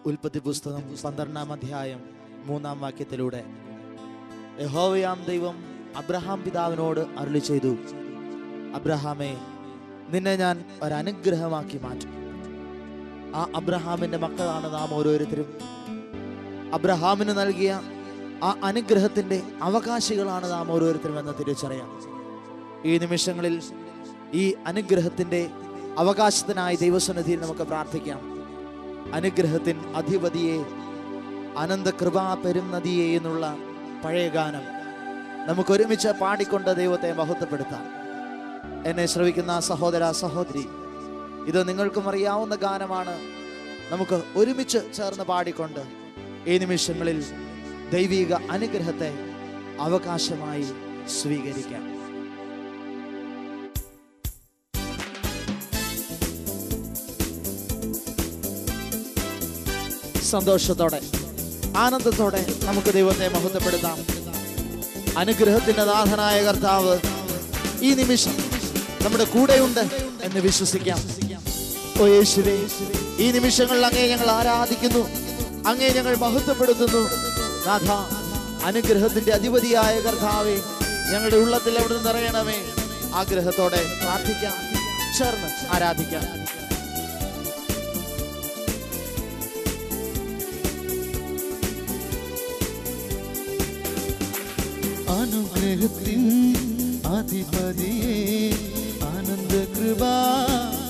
ഉൽപ്പത്തി പുസ്തകം 12-ാം അധ്യായം 3-ാം വാക്യത്തിലൂടെ യഹോവയാം ദൈവം അബ്രഹാം പിതാവിനോട് അരുളി ചെയ്തു, അബ്രഹാമേ, നിന്നെ ഞാൻ ഒരനുഗ്രഹമാക്കി മാറ്റും. ആ അബ്രഹാമിന്റെ മക്കളാണ് നാം ഓരോരുത്തരും. അബ്രഹാമിന് നൽകിയ ആ അനുഗ്രഹത്തിന്റെ അവകാശികളാണ് നാം ഓരോരുത്തരും എന്ന് തിരിച്ചറിയാം. ഈ നിമിഷങ്ങളിൽ ഈ അനുഗ്രഹത്തിന്റെ അവകാശത്തിനായി ദൈവസന്നിധിയിൽ നമുക്ക് പ്രാർത്ഥിക്കാം. അനുഗ്രഹത്തിൻ അധിപതിയെ, അനന്തകൃപാ പെരുന്നതിയെ എന്നുള്ള പഴയ ഗാനം നമുക്ക് ഒരുമിച്ച് പാടിക്കൊണ്ട് ദൈവത്തെ മഹത്വപ്പെടുത്താം. എന്നെ ശ്രവിക്കുന്ന സഹോദര സഹോദരി, ഇത് നിങ്ങൾക്കും അറിയാവുന്ന ഗാനമാണ്. നമുക്ക് ഒരുമിച്ച് ചേർന്ന് പാടിക്കൊണ്ട് ഈ നിമിഷങ്ങളിൽ ദൈവിക അനുഗ്രഹത്തെ അവകാശമായി സ്വീകരിക്കാം. സന്തോഷത്തോടെ, ആനന്ദത്തോടെ നമുക്ക് ദൈവത്തെ മഹത്വപ്പെടുത്താം. അനുഗ്രഹത്തിന്റെ നാഥനായ കർത്താവ് ഈ നിമിഷം നമ്മുടെ കൂടെയുണ്ട് എന്ന് വിശ്വസിക്കാം. ഓ യേശുവേ, ഈ നിമിഷങ്ങളിൽ അങ്ങേ ഞങ്ങൾ ആരാധിക്കുന്നു, അങ്ങേ ഞങ്ങൾ മഹത്വപ്പെടുത്തുന്നു. നാഥ, അനുഗ്രഹത്തിന്റെ അധിപതിയായ കർത്താവേ, ഞങ്ങളുടെ ഉള്ളത്തിൽ അവിടെ നിറയണമേ. ആഗ്രഹത്തോടെ പ്രാർത്ഥിക്കാം, ചേർന്ന് ആരാധിക്കാം. അനുഗ്രഹത്തിൻ അധിപതിയേ, ആനന്ദകൃപാ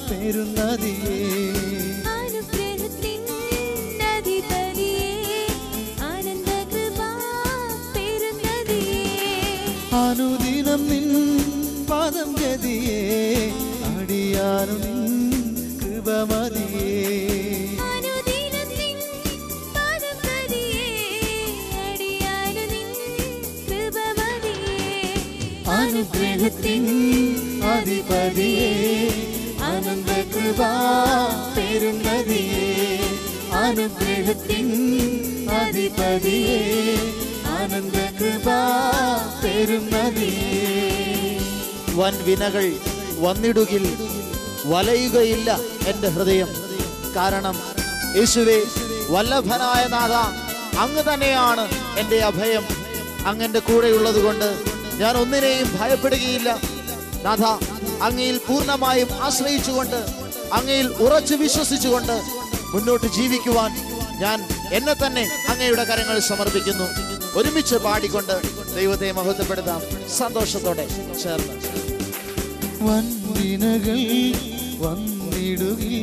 പെരുന്നതിയേ, അനുഗ്രഹത്തിൻ അധിപതിയേ, ആനന്ദകൃപാ പെരുന്നതിയേ, അനുദിനം നിൻ പാദം ഗതിയേ, അടിയാനു നിൻ കൃപമതിയേ, അനുഗ്രഹത്തിൻ അധിപതിയേ, ആനന്ദകൃപാ പെരുന്നതിയേ, അനുഗ്രഹത്തിൻ അധിപതിയേ, ആനന്ദകൃപാ പെരുന്നതിയേ. വൻ വിനകൾ വന്നിടുകിൽ വലയുകയില്ല എൻ്റെ ഹൃദയം. കാരണം യേശുവേ, വല്ലഭനായ നാഥ, അങ്ങ് തന്നെയാണ് എൻ്റെ അഭയം. അങ്ങന്റെ കൂടെയുള്ളത് കൊണ്ട് ഞാൻ ഒന്നിനെയും ഭയപ്പെടുകയില്ല. നാഥ, അങ്ങയിൽ പൂർണ്ണമായും ആശ്രയിച്ചുകൊണ്ട്, അങ്ങയിൽ ഉറച്ചു വിശ്വസിച്ചുകൊണ്ട് മുന്നോട്ട് ജീവിക്കുവാൻ ഞാൻ എന്നെ തന്നെ അങ്ങയുടെ കരങ്ങൾ സമർപ്പിക്കുന്നു. ഒരുമിച്ച് പാടിക്കൊണ്ട് ദൈവത്തെ മഹത്വപ്പെടുത്താം, സന്തോഷത്തോടെ ചേർന്ന്. വൻവിനകൾ വന്നിടുകിൽ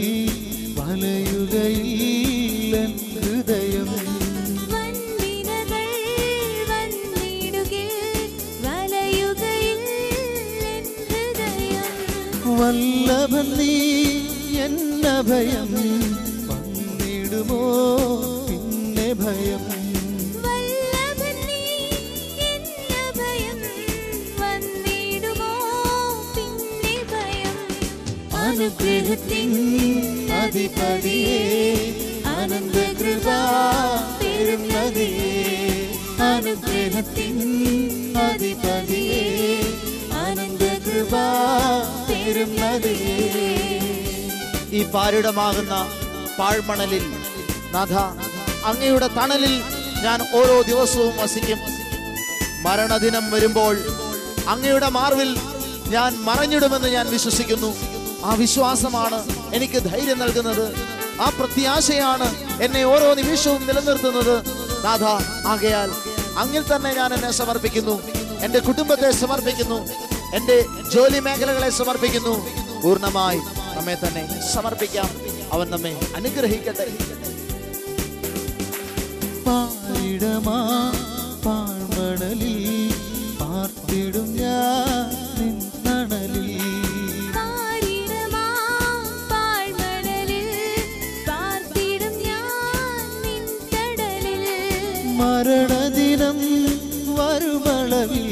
വലയുകയില്ല ഹൃദയം, വല്ലഭൻ നീ എന്ന ഭയം വന്നിടുമോ പിന്നെ ഭയം, വല്ലഭൻ നീ എന്ന ഭയം വന്നിടുമോ പിന്നെ ഭയം. അനുഗ്രഹത്തിൻ അധിപതിയേ, ആനന്ദകൃപാ പെരുന്നതിയേ, അനുഗ്രഹത്തിൻ അധിപതിയേ, ആനന്ദകൃപാ പെരുന്നതിയേ. ഈ പാരിടമാകുന്ന പാഴ്മണലിൽ നാഥ, അങ്ങയുടെ തണലിൽ ഞാൻ ഓരോ ദിവസവും വസിക്കും. മരണദിനം വരുമ്പോൾ അങ്ങയുടെ മാർവിൽ ഞാൻ മറഞ്ഞിടുമെന്ന് ഞാൻ വിശ്വസിക്കുന്നു. ആ വിശ്വാസമാണ് എനിക്ക് ധൈര്യം നൽകുന്നത്. ആ പ്രത്യാശയാണ് എന്നെ ഓരോ നിമിഷവും നിലനിർത്തുന്നത്. നാഥ, ആകയാൽ അങ്ങിൽ തന്നെ ഞാൻ എന്നെ സമർപ്പിക്കുന്നു. എൻ്റെ കുടുംബത്തെ സമർപ്പിക്കുന്നു, എൻ്റെ ജോലി മേഖലകളെ സമർപ്പിക്കുന്നു. പൂർണ്ണമായി നമ്മെ തന്നെ സമർപ്പിക്കാം. അവൻ നമ്മെ അനുഗ്രഹിക്കട്ടെ. പാരിടമാ പാഴ്മണലിൽ പാർത്തിടും ഞാൻ നിൻ തണലിൽ, പാരിടമാ പാഴ്മണലിൽ പാർത്തിടും ഞാൻ നിൻ തണലിൽ, മരണദിനം വരുമളവിൽ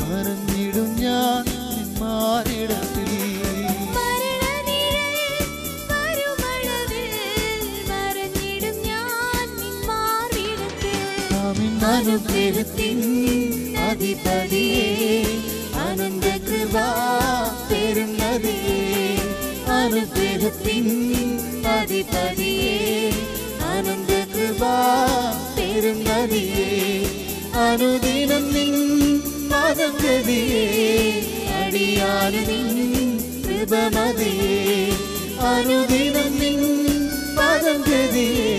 മറഞ്ഞിടും ഞാൻ നിൻ മാറിടത്തിൽ, മരണനിഴൽ വരുമളവിൽ മറഞ്ഞിടും ഞാൻ നിൻ മാറിടത്തിൽ. അനുഗ്രഹത്തിൻ അധിപതിയേ, ആനന്ദകൃപാ പെരുന്നതിയേ, അനുഗ്രഹത്തിൻ അധിപതിയേ, പേരും നദിയേ അനുദിനം നിൻ പാദം ഗതിയേ അടിയാനു നിൻ കൃപമതിയേ അനുദിനം നിൻ പാദം ഗതിയേ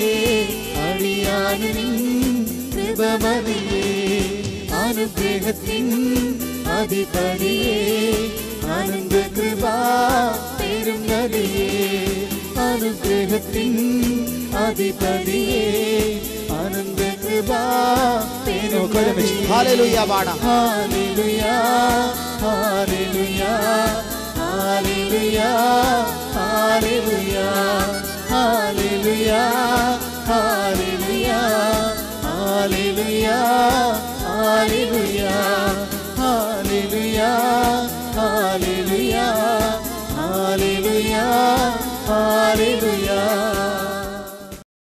അടിയാനു നിൻ കൃപമതിയേ അനുഗ്രഹത്തിൻ അധിപതിയേ ആനന്ദ കൃപാ പേരും നദിയേ അനുഗ്രഹത്തിൻ അധിപതിയേ ആനന്ദ കൃപാ പേരും നദിയേ ഹല്ലേലൂയ പാടാം hallelujah hallelujah hallelujah hallelujah hallelujah